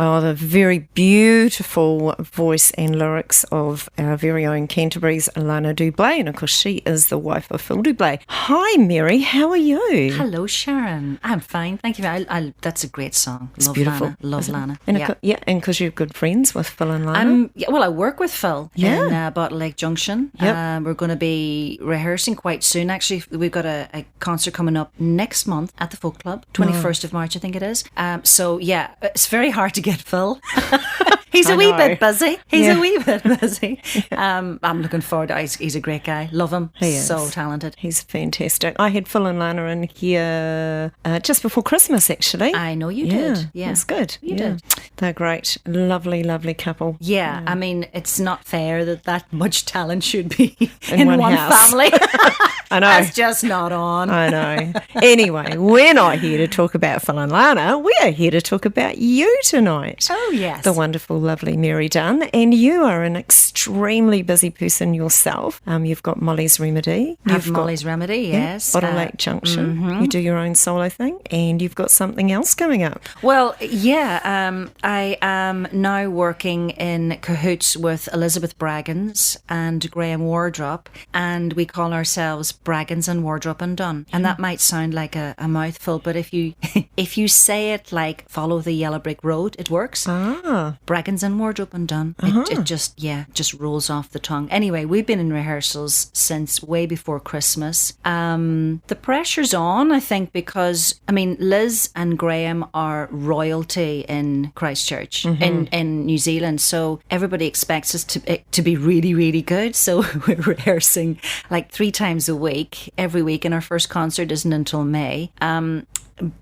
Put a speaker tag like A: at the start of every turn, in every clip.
A: Oh, the very beautiful voice and lyrics of our very own Canterbury's Lana Dublé. And of course, she is the wife of Phil Dublé. Hi, Mary. How are you?
B: Hello, Sharon. I'm fine. Thank you. That's a great song.
A: It's
B: Love
A: beautiful.
B: Lana. Love Lana.
A: And and because you're good friends with Phil and Lana.
B: Well, I work with Phil in Bottle Lake Junction.
A: Yep.
B: We're going to be rehearsing quite soon. Actually, we've got a concert coming up next month at the Folk Club, 21st of March, I think it is. So, yeah, it's very hard to get Phil. He's a wee bit busy. I'm looking forward to it. He's a great guy. Love him.
A: He is.
B: So talented.
A: He's fantastic. I had Phil and Lana in here just before Christmas, actually.
B: I know you did. Yeah.
A: It's good.
B: You did.
A: They're great. Lovely, lovely couple.
B: Yeah. I mean, it's not fair that much talent should be
A: in one house.
B: family.
A: I know.
B: That's just not on.
A: I know. Anyway, we're not here to talk about Phil and Lana. We are here to talk about you tonight.
B: Oh, yes.
A: The wonderful, lovely Mary Dunne. And you are an extremely busy person yourself. You've got Molly's Remedy.
B: Molly's Remedy, yes.
A: Bottle Lake Junction. Mm-hmm. You do your own solo thing. And you've got something else coming up.
B: Well, yeah. I am now working in cahoots with Elizabeth Braggins and Graham Wardrop. And we call ourselves Braggins and Wardrop and Dunne. And that might sound like a mouthful, but if you say it like follow the yellow brick road, it works. Braggins and Wardrop and Dunne. It just rolls off the tongue. Anyway, we've been in rehearsals since way before Christmas. The pressure's on, I think, because Liz and Graham are royalty in Christchurch, in New Zealand. So everybody expects us to be really, really good. So we're rehearsing like 3 times a week, every week, and our first concert isn't until May.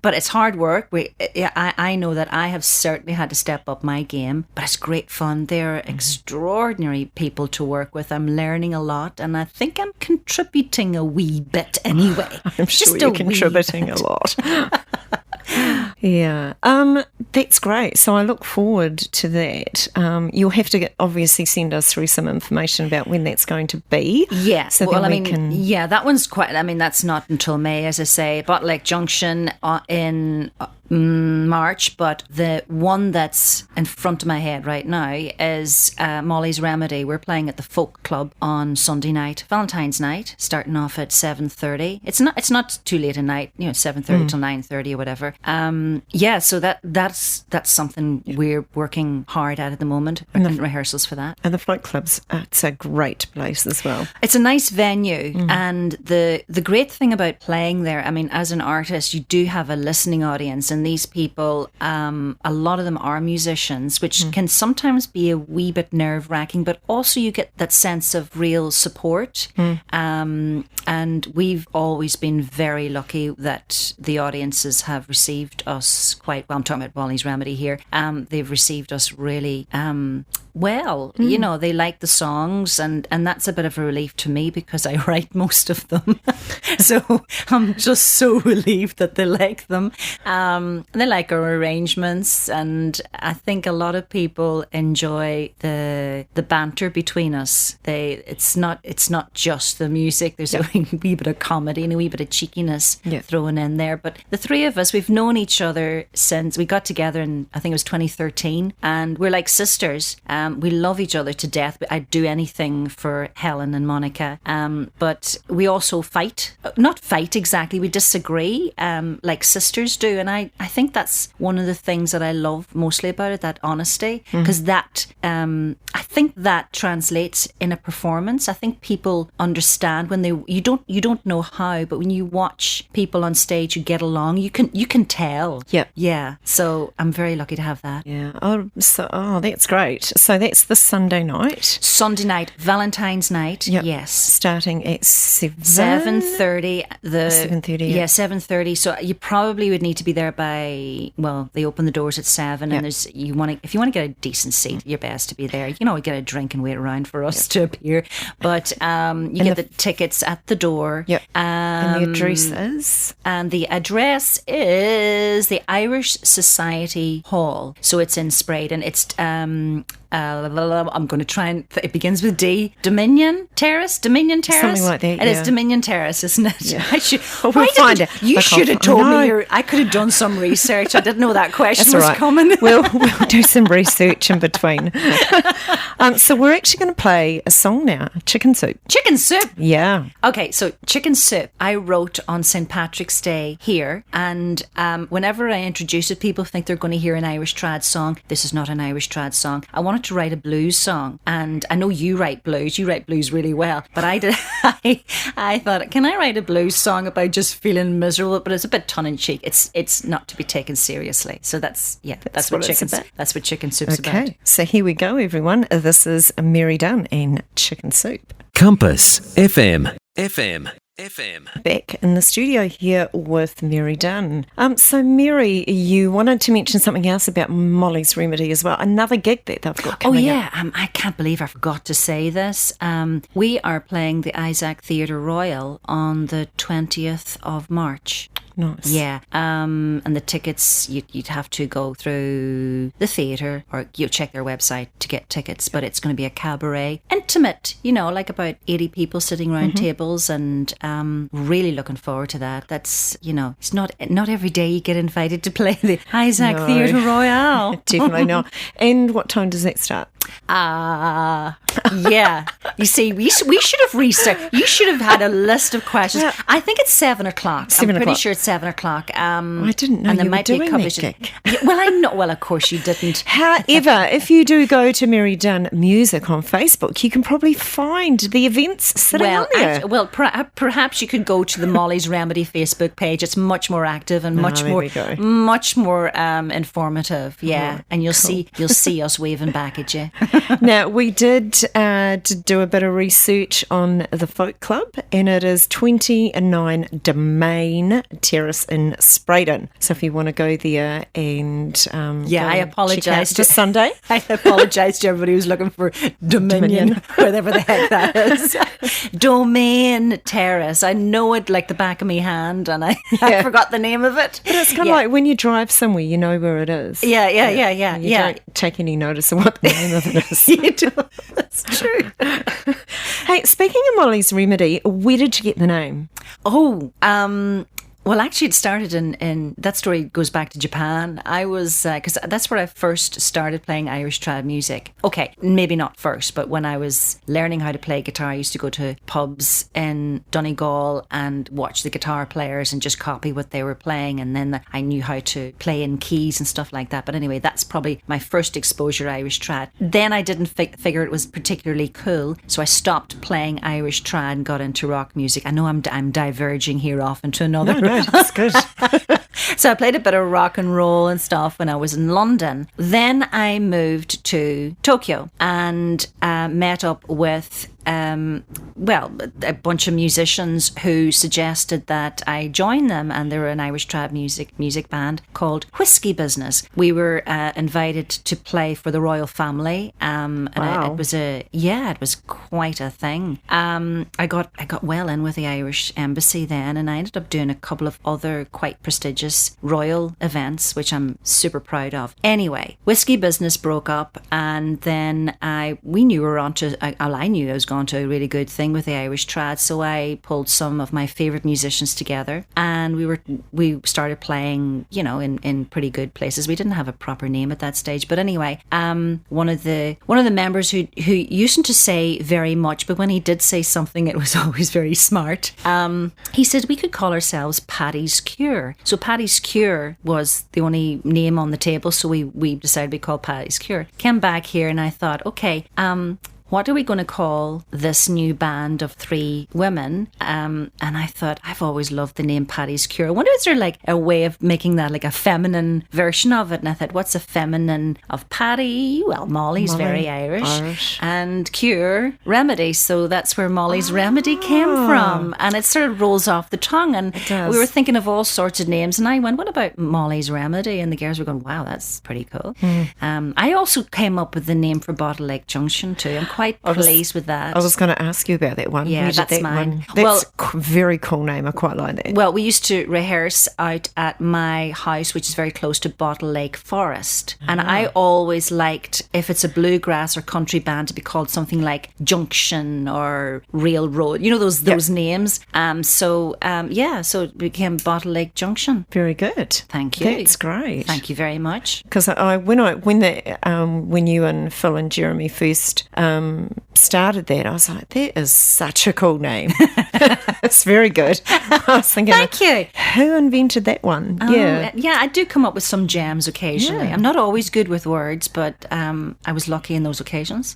B: But it's hard work. I know that I have certainly had to step up my game, but it's great fun. They're extraordinary people to work with. I'm learning a lot, and I think I'm contributing a wee bit anyway.
A: I'm sure you're contributing a lot. Yeah, that's great. So I look forward to that. You'll have to obviously send us through some information about when that's going to be.
B: Yeah,
A: so
B: that one's quite. That's not until May, as I say. Bottle Lake Junction in March, but the one that's in front of my head right now is Molly's Remedy. We're playing at the Folk Club on Sunday night, Valentine's night, starting off at 7:30. It's not too late at night, 7:30 till 9:30 or whatever. So that's something we're working hard at the moment, and rehearsals for that.
A: And the Folk Club's it's a great place as well.
B: It's a nice venue, and the great thing about playing there, as an artist, you do have a listening audience. And these people, a lot of them are musicians, which can sometimes be a wee bit nerve-wracking, but also you get that sense of real support. And we've always been very lucky that the audiences have received us quite well. I'm talking about Molly's Remedy here. They've received us really well. They like the songs, and that's a bit of a relief to me because I write most of them. So I'm just so relieved that they like them. They like our arrangements, and I think a lot of people enjoy the banter between us. It's not just the music. There's a wee bit of comedy and a wee bit of cheekiness thrown in there. But the three of us, we've known each other since we got together in, I think it was 2013, and we're like sisters. We love each other to death. I'd do anything for Helen and Monica. But we also fight. Not fight exactly. We disagree like sisters do. And I think that's one of the things that I love mostly about it, that honesty. Because I think that translates in a performance. I think people understand when you don't know how, but when you watch people on stage who get along, you can tell.
A: Yep.
B: Yeah. So I'm very lucky to have that.
A: Yeah. Oh, that's great. So that's the Sunday night.
B: Sunday night, Valentine's night.
A: Yep.
B: Yes.
A: Starting at
B: 7:30.
A: 7:30.
B: Yeah, 7:30. So you probably would need to be there by, well, they open the doors at 7, and if you want to get a decent seat, you're best to be there. get a drink and wait around for us to appear. But you get the tickets at the door.
A: Yep. And the address is?
B: And the address is the Irish Society Hall. So it's in Spraydon. It's I'm going to try and it begins with D. Dominion Terrace.
A: Something like that.
B: It is Dominion Terrace, isn't it?
A: Yeah.
B: I should.
A: We'll find it.
B: You should have told me. I could have done some research. I didn't know that question was coming.
A: We'll do some research in between. So we're actually going to play a song now. Chicken Soup.
B: Chicken Soup.
A: Yeah.
B: Okay, so Chicken Soup I wrote on St. Patrick's Day here, and whenever I introduce it, people think they're going to hear an Irish trad song. This is not an Irish trad song. I wanted to write a blues song, and I know you write blues. You write blues really well, but I did. I thought, can I write a blues song about just feeling miserable? But it's a bit tongue in cheek. It's not to be taken seriously. So that's what Chicken Soup's about.
A: Okay, so here we go, everyone. This is Mary Dunne and Chicken Soup.
C: Compass FM.
A: Back in the studio here with Mary Dunne. So Mary, you wanted to mention something else about Molly's Remedy as well. Another gig that they've got coming up.
B: I can't believe I forgot to say this. We are playing the Isaac Theatre Royal on the 20th of March.
A: Nice.
B: Yeah. And the tickets, you'd have to go through the theatre, or you'll check their website to get tickets, but it's going to be a cabaret. Intimate, like about 80 people sitting around tables, and really looking forward to that. That's, it's not every day you get invited to play the Isaac Theatre Royal.
A: Definitely not. And what time does that start?
B: Yeah. You see, we should have researched. You should have had a list of questions. Yeah. I think it's 7 o'clock. I'm pretty sure it's 7 o'clock.
A: I didn't know you were doing that gig.
B: Well, I know. Well, of course you didn't.
A: However, if you do go to Mary Dunne Music on Facebook, you can probably find the events sitting on there.
B: Perhaps you could go to the Molly's Remedy Facebook page. It's much more active and much more informative. Yeah, and you'll see us waving back at you.
A: Now, we did do a bit of research on the Folk Club, and it is 29 Domain Terrace in Spraydon. So if you want to go there and
B: I apologise
A: to Sunday.
B: I apologise to everybody who's looking for Dominion. Whatever the heck that is. Domain Terrace. I know it like the back of my hand, and I forgot the name of it.
A: But it's kind of like when you drive somewhere, you know where it is.
B: Yeah.
A: You don't take any notice of what the name of it is.
B: You do. That's true.
A: Hey, speaking of Molly's Remedy, where did you get the name?
B: Well, actually, it started in that story goes back to Japan. I was, because that's where I first started playing Irish trad music. Okay, maybe not first, but when I was learning how to play guitar, I used to go to pubs in Donegal and watch the guitar players and just copy what they were playing. And then I knew how to play in keys and stuff like that. But anyway, that's probably my first exposure to Irish trad. Then I didn't figure it was particularly cool. So I stopped playing Irish trad and got into rock music. I know I'm diverging here off into another.
A: No, that's good.
B: So I played a bit of rock and roll and stuff when I was in London. Then I moved to Tokyo and met up with a bunch of musicians who suggested that I join them, and they were an Irish trad music band called Whiskey Business. We were invited to play for the royal family, and it was quite a thing. I got well in with the Irish Embassy then, and I ended up doing a couple of other quite prestigious royal events, which I'm super proud of. Anyway, Whiskey Business broke up, and then I knew we were onto. I knew I was going to a really good thing with the Irish trad, so I pulled some of my favourite musicians together, and we started playing, in pretty good places. We didn't have a proper name at that stage, but anyway, one of the members who used to say very much, but when he did say something, it was always very smart. He said we could call ourselves Paddy's Cure. So Paddy's Cure was the only name on the table, so we decided we called Paddy's Cure. Came back here, and I thought, okay, what are we going to call this new band of 3 women? And I thought, I've always loved the name Paddy's Cure. I wonder is there like a way of making that like a feminine version of it? And I thought, what's a feminine of Paddy? Well, Molly's very Irish. And Cure, remedy. So that's where Molly's remedy came from. And it sort of rolls off the tongue. And we were thinking of all sorts of names. And I went, what about Molly's remedy? And the girls were going, wow, that's pretty cool. I also came up with the name for Bottle Lake Junction too. I'm quite pleased with that.
A: I was going to ask you about that one.
B: Yeah, that's mine.
A: That's a very cool name. I quite like that.
B: Well, we used to rehearse out at my house, which is very close to Bottle Lake Forest. And I always liked, if it's a bluegrass or country band, to be called something like Junction or Railroad. You know, those names. So it became Bottle Lake Junction.
A: Very good.
B: Thank you.
A: That's great.
B: Thank you very much.
A: Because when you and Phil and Jeremy first started that, I was like, that is such a cool name. It's very good. I was thinking,
B: thank you.
A: Who invented that one?
B: Yeah, I do come up with some gems occasionally. Yeah. I'm not always good with words, but I was lucky in those occasions.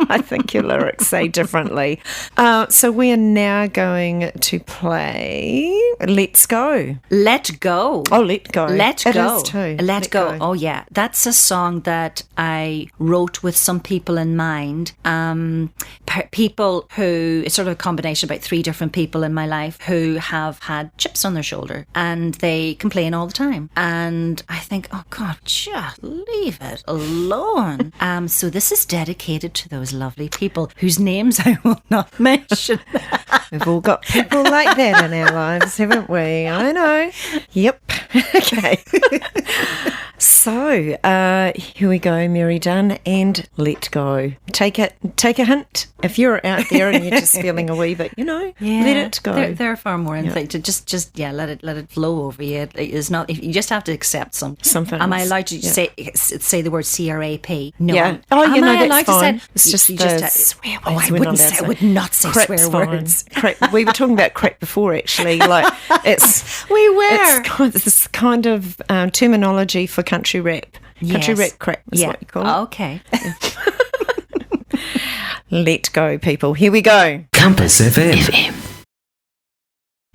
A: I think your lyrics say differently. So we are now going to play Let's Go.
B: Let Go.
A: Oh, Let Go.
B: Let Go.
A: It is too.
B: Let Go. Oh, yeah. That's a song that I wrote with some people in mind. People who, it's sort of a combination, about 3 different people in my life who have had chips on their shoulder and they complain all the time. And I think, oh God, just leave it alone. So this is dedicated to those lovely people whose names I will not mention.
A: We've all got people like that in our lives, haven't we? I know. Yep. Okay. So, here we go, Mary Dunne, and Let Go. Take a hint. If you're out there and you're just feeling a wee bit, let it go.
B: They're far more to just let it flow over you. It's not. You just have to accept something. Am I allowed to say the word CRAP? No.
A: Yeah.
B: Oh,
A: am I
B: allowed
A: that's fine.
B: to say?
A: It's just
B: swear words. I would not say swear words.
A: We were talking about crap before, actually. Like
B: we were.
A: It's this kind of terminology for country rap. Country rap crap is what you call it.
B: Okay.
A: Let go, people. Here we go.
C: Compass FM.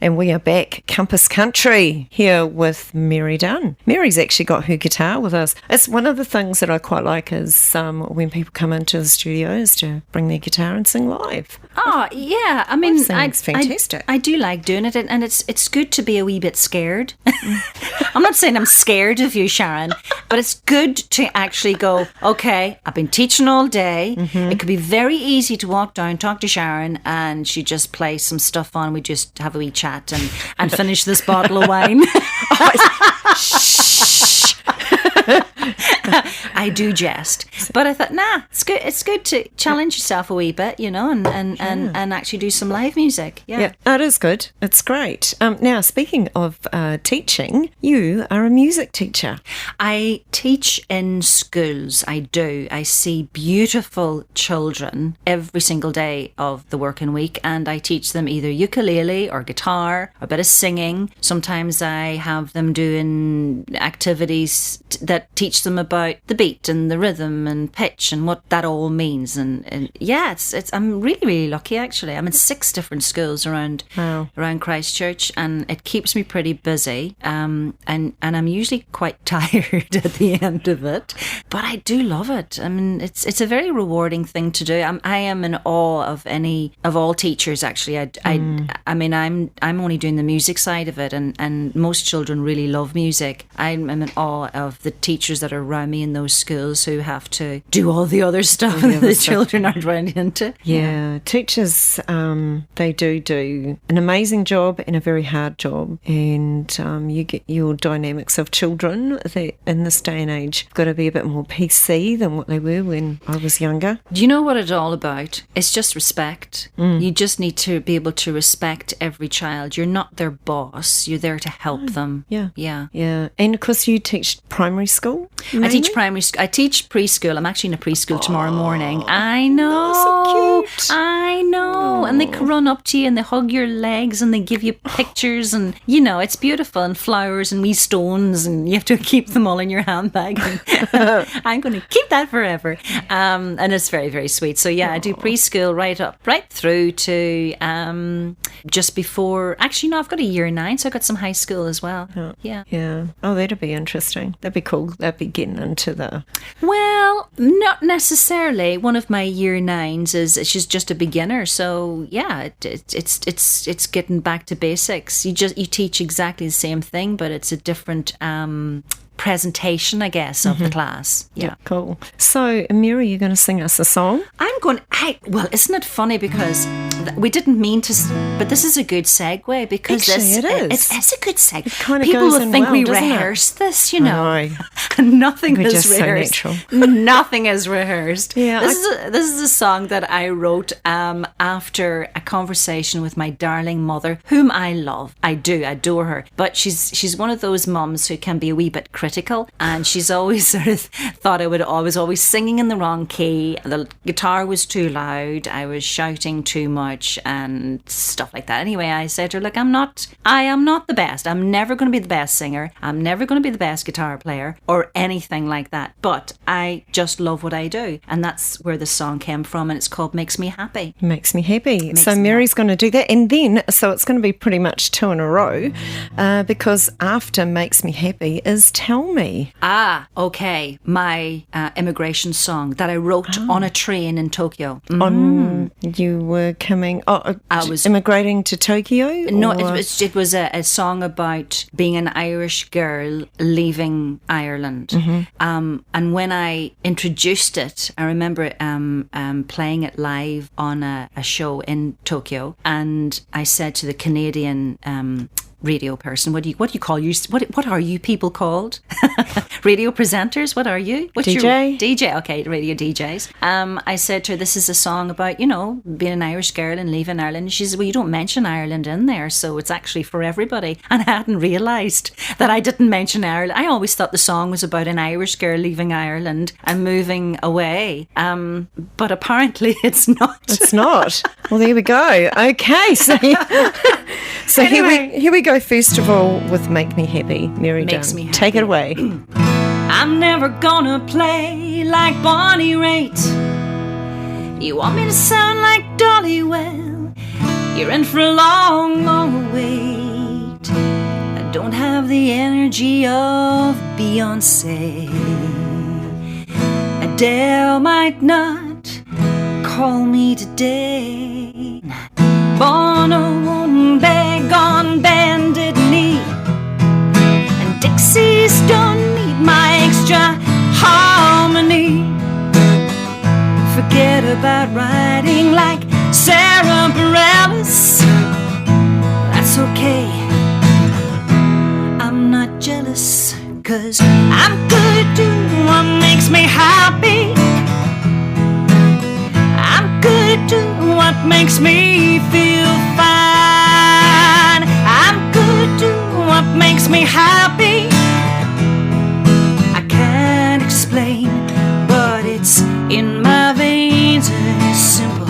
A: And we are back, Compass Country, here with Mary Dunne. Mary's actually got her guitar with us. It's one of the things that I quite like is when people come into the studio is to bring their guitar and sing live.
B: Oh, yeah. I mean,
A: it's fantastic.
B: I do like doing it, and it's good to be a wee bit scared. I'm not saying I'm scared of you, Sharon, but it's good to actually go, okay, I've been teaching all day. Mm-hmm. It could be very easy to walk down, talk to Sharon, and she just plays some stuff on. We just have a wee chat and finish this bottle of wine. I do jest, but I thought, it's good. It's good to challenge yourself a wee bit, and actually do some live music. Yeah,
A: it is good. It's great. Now, speaking of teaching, you are a music teacher.
B: I teach in schools. I do. I see beautiful children every single day of the working week, and I teach them either ukulele or guitar, or a bit of singing. Sometimes I have them doing activities that teach them about the beat and the rhythm and pitch and what that all means. And it's I'm really, really lucky, actually. I'm in 6 different schools around Christchurch, and it keeps me pretty busy. And I'm usually quite tired at the end of it, but I do love it. I mean, it's a very rewarding thing to do. I am in awe of all teachers, actually. I mean, I'm only doing the music side of it, and most children really love music. I'm in awe of the teachers that are around me in those schools who have to do all the other stuff that the children aren't running into.
A: Yeah, teachers, they do an amazing job and a very hard job, and you get your dynamics of children that in this day and age have got to be a bit more PC than what they were when I was younger.
B: Do you know what it's all about? It's just respect. You just need to be able to respect every child. You're not their boss. You're there to help them.
A: Yeah. And of course you teach primary school?
B: I teach primary school. I teach preschool. I'm actually in a preschool tomorrow morning. I know.
A: Oh, so cute.
B: I know. And they run up to you and they hug your legs and they give you pictures and, you know, it's beautiful, and flowers and wee stones, and you have to keep them all in your handbag. I'm going to keep that forever. And it's very, very sweet. So yeah, I do preschool right through to just before, actually no, I've got a year 9, so I've got some high school as well. Yeah.
A: Yeah. Oh, that'd be interesting. That'd be cool. That'd be getting into the...
B: Well, not necessarily. One of my year 9s she's just a beginner, so yeah, it's getting back to basics. You teach exactly the same thing, but it's a different presentation, I guess, of the class. Yeah.
A: Cool. So, Mary, you're going to sing us a song?
B: Well, isn't it funny, because we didn't mean to, but this is a good segue, because
A: Actually, it is.
B: It's a good segue.
A: It kind of
B: People
A: goes
B: will
A: in
B: think
A: well,
B: we
A: doesn't it?
B: rehearsed this, you know.
A: I know.
B: Nothing
A: We're
B: is
A: just so
B: rehearsed.
A: natural.
B: Nothing is rehearsed.
A: Yeah,
B: This is a song that I wrote after a conversation with my darling mother, whom I love. I do adore her, but she's one of those mums who can be a wee bit critical, and she's always sort of thought I was always singing in the wrong key. The guitar was too loud. I was shouting too much and stuff like that. Anyway, I said to her, look, I am not the best. I'm never going to be the best singer. I'm never going to be the best guitar player or anything like that. But I just love what I do. And that's where the song came from. And it's called Makes Me Happy.
A: Makes me happy.
B: Makes
A: So
B: me
A: Mary's going to do that. And then, so it's going to be pretty much 2 in a row, because after Makes Me Happy is Tell Me.
B: Okay. My immigration song that I wrote on a train in Tokyo.
A: You were coming...
B: I was
A: immigrating to Tokyo?
B: No,
A: or-
B: it was a song about being an Irish girl leaving Ireland. And when I introduced it, I remember playing it live on a show in Tokyo, and I said to the Canadian radio person, what are you people called? Radio presenters, what are you? What's
A: DJ?
B: DJ, okay, radio DJs. I said to her, this is a song about, you know, being an Irish girl and leaving Ireland. And she said, well, you don't mention Ireland in there, so it's actually for everybody. And I hadn't realised that I didn't mention Ireland. I always thought the song was about an Irish girl leaving Ireland and moving away. But apparently it's not.
A: It's not. Well, there we go. Okay, so
B: Anyway.
A: here we go. First of all, with Make Me Happy, Mary
B: Makes
A: Dunne.
B: me happy.
A: Take it away.
B: I'm never gonna play like Bonnie Raitt. You want me to sound like Dolly? Well, you're in for a long, long wait. I don't have the energy of Beyonce. Adele might not call me today. Bono won't beg on bended knee, and Dixie's don't need my extra harmony. Forget about writing like Sarah Bareilles. That's okay, I'm not jealous, 'cause I'm good at doing what makes me happy. I'm good at doing what makes me feel fine. I'm good at doing what makes me happy. I can't explain, but it's in my veins, and it's simple,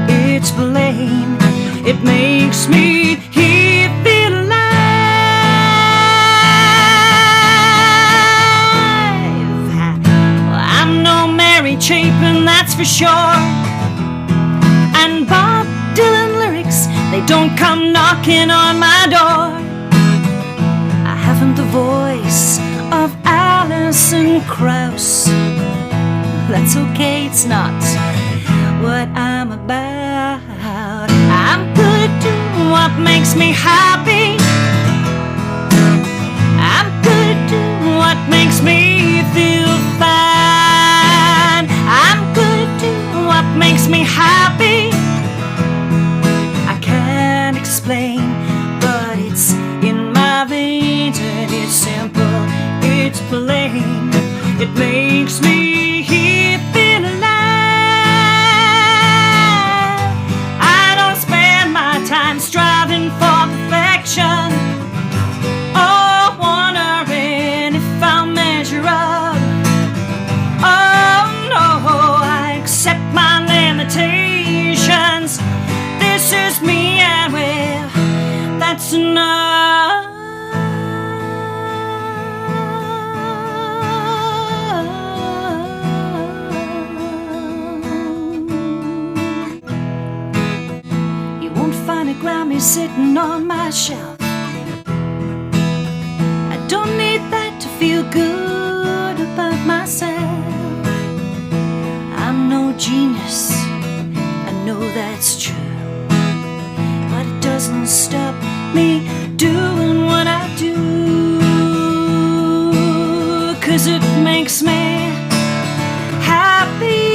B: it's plain. It makes me feel alive. Well, I'm no Mary Chapin, that's for sure. And Bob Dylan lyrics, they don't come knocking on my door. I haven't the voice of Alison Krauss. That's okay, it's not what I'm about. I'm good at doing what makes me happy. I'm good at doing what makes me feel fine. I'm good at doing what makes me happy. I can't explain, but it's in my veins, and it's simple, it's plain. It makes me feel alive. I don't spend my time striving for perfection, or wondering if I'll measure up. sitting on my shelf. I don't need that to feel good about myself. I'm no genius, I know that's true, but it doesn't stop me doing what I do, 'cause it makes me happy.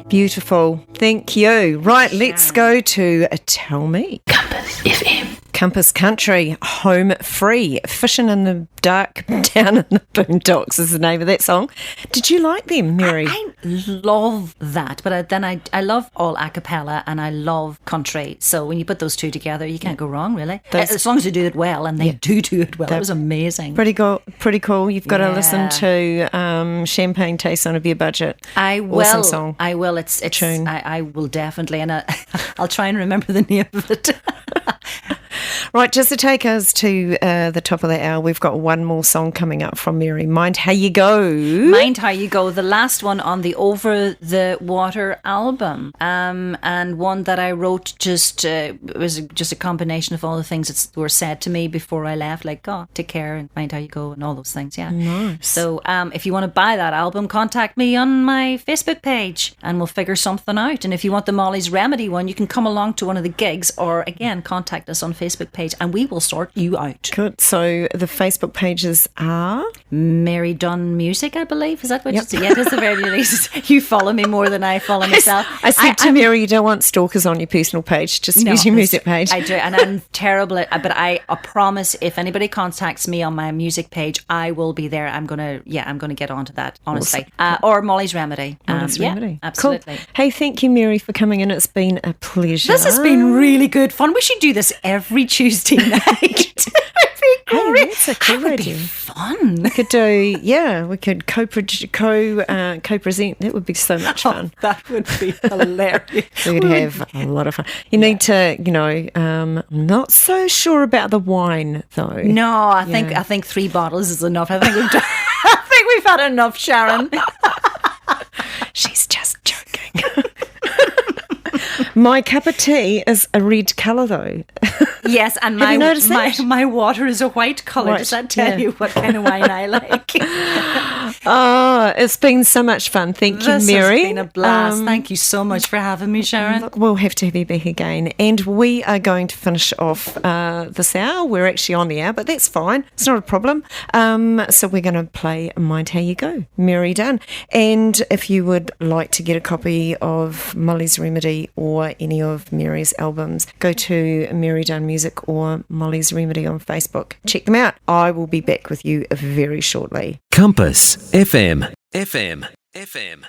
A: Beautiful. Thank you. Right, let's go to Tell Me.
C: Compass FM.
A: Compass Country, Home Free, Fishing in the Dark, Down in the Boondocks is the name of that song. Did you like them, Mary?
B: I love that, but I love all a cappella and I love country. So when you put those two together, you can't go wrong, really. As long as you do it well, and they do it well. It was amazing.
A: Pretty cool. You've got to listen to Champagne Tastes on a Beer Budget.
B: I will.
A: Awesome song.
B: I will. It's
A: tune.
B: I will definitely, and I'll try and remember the name of it.
A: Right, just to take us to the top of the hour, we've got one more song coming up from Mary. Mind How You Go.
B: Mind How You Go, the last one on the Over the Water album, and one that I wrote it was just a combination of all the things that were said to me before I left, like, oh, take care and mind how you go and all those things, yeah.
A: Nice.
B: So if you want to buy that album, contact me on my Facebook page and we'll figure something out. And if you want the Molly's Remedy one, you can come along to one of the gigs or, again, contact us on Facebook page and we will sort you out.
A: Good. So the Facebook pages are?
B: Mary Dunne Music, I believe. Is that what you said? Yeah, that's the very least. You follow me more than I follow myself.
A: I said to Mary, you don't want stalkers on your personal page. Just use your music page.
B: I do. And I'm terrible at, but I promise if anybody contacts me on my music page, I will be there. I'm going to get onto that, honestly.
A: Awesome.
B: Or Molly's Remedy.
A: Molly's Remedy.
B: Absolutely.
A: Cool. Hey, thank you, Mary, for coming in. It's been a pleasure.
B: This has been really good fun. We should do this every Tuesday night.
A: Hey, that's a cool idea.
B: Fun.
A: We could we could co-present. That would be so much fun.
B: That would be hilarious.
A: We would have a lot of fun. You need to, I'm not so sure about the wine though.
B: No, I think 3 bottles is enough. I think we've had enough, Sharon.
A: She's just joking. My cup of tea is a red colour though.
B: Yes, and my water is a white colour. Right. Does that tell you what kind of wine I like?
A: Oh, it's been so much fun. Thank you, Mary.
B: It's been a blast. Thank you so much for having me, Sharon.
A: Look, we'll have to have you back again. And we are going to finish off this hour. We're actually on the hour, but that's fine. It's not a problem. So we're going to play Mind How You Go, Mary Dunne. And if you would like to get a copy of Molly's Remedy or any of Mary's albums, go to Mary Dunne Music or Molly's Remedy on Facebook. Check them out. I will be back with you very shortly.
C: Compass FM. FM. FM.